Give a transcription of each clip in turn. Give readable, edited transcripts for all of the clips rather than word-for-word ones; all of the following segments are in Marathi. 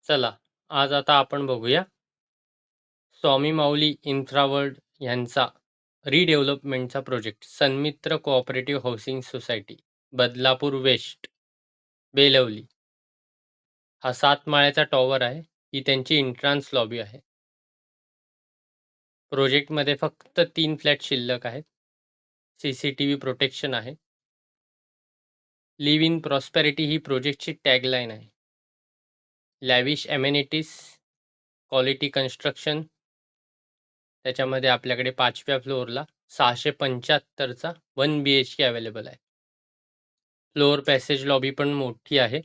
चला, आज आता आपण बघूया स्वामी माऊली इन्फ्रावर्ल्ड यांचा रिडेव्हलपमेंटचा project Sanmitra cooperative housing society Badlapur west Belavali. हा 7 माळ्याचा टॉवर आहे. ही त्यांची एंट्रन्स लॉबी आहे. प्रोजेक्टमध्ये फक्त 3 फ्लॅट शिल्लक आहेत. CCTV प्रोटेक्शन आहे. लिव्ह इन प्रॉस्पेरिटी ही प्रोजेक्टची टॅगलाईन आहे. Lavish amenities, quality construction. त्याच्यामध्ये आपल्याकडे 5व्या फ्लोअरला 675चा 1 BHK अवेलेबल आहे. फ्लोअर पॅसेज लॉबी पण मोठी आहे.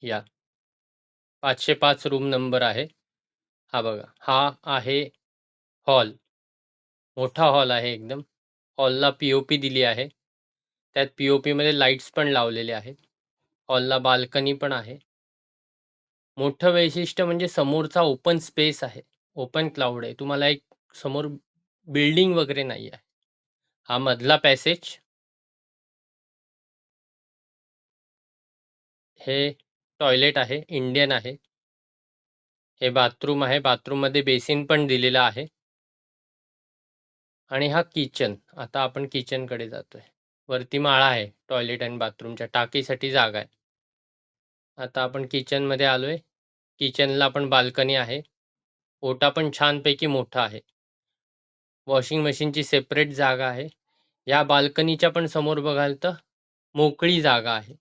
या 505 रूम नंबर आहे. हा बघा, हा आहे हॉल. मोठा हॉल आहे एकदम. हॉलला POP दिली आहे. त्यात POP मध्ये लाईट्स पण लावलेले आहेत. हॉलला बाल्कनी पण आहे. मोठं वैशिष्ट्य म्हणजे समोरचा ओपन स्पेस आहे. ओपन क्लाउड आहे. तुम्हाला एक समोर बिल्डिंग वगैरे नाही आहे. हा मधला पॅसेज. हे टॉयलेट आहे, इंडियन आहे. हे बाथरूम आहे. बाथरूममध्ये बेसिन पण दिलेला आहे. आणि हा किचन. आता आपण किचनकडे जातोय. वरती माळा आहे. टॉयलेट आणि बाथरूमच्या टाकीसाठी जागा आहे. आता आपण किचनमध्ये आलोय. किचनला पण बाल्कनी आहे. ओटा पण छानपैकी मोठा आहे. वॉशिंग मशीनची सेपरेट जागा आहे. या बाल्कनीच्या पण समोर बघाल तर मोकळी जागा आहे.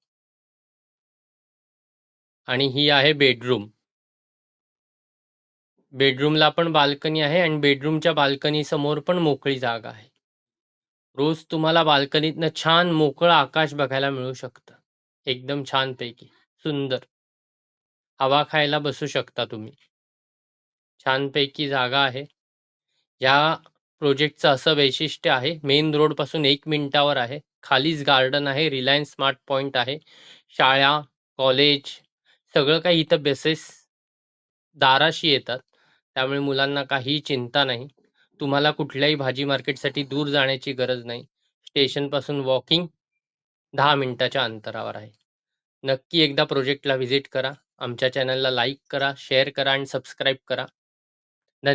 आणि ही आहे बेडरूम. बेडरूमला पण बाल्कनी आहे आणि बेडरूमच्या बाल्कनी समोर पण मोकळी जागा आहे. रोज तुम्हाला बाल्कनीतनं छान मोकळं आकाश बघायला मिळू शकतं. एकदम छानपैकी सुंदर. हवा खायला बसू शकता तुम्ही. छानपैकी जागा आहे. या प्रोजेक्टचं असं वैशिष्ट्य आहे, मेन रोडपासून 1 मिनिटावर आहे. खालीच गार्डन आहे. रिलायन्स स्मार्ट पॉइंट आहे. शाळा, कॉलेज सगळं काही इथं बसेस दाराशी येतात. त्यामुळे मुलांना काहीही चिंता नाही. तुम्हाला कुठल्याही भाजी मार्केटसाठी दूर जाण्याची गरज नाही. स्टेशनपासून वॉकिंग 10 मिनिटाच्या अंतरावर आहे. नक्की एकदा प्रोजेक्टला व्हिजिट करा. आमच्या चॅनलला लाईक करा, शेअर करा आणि सबस्क्राईब करा.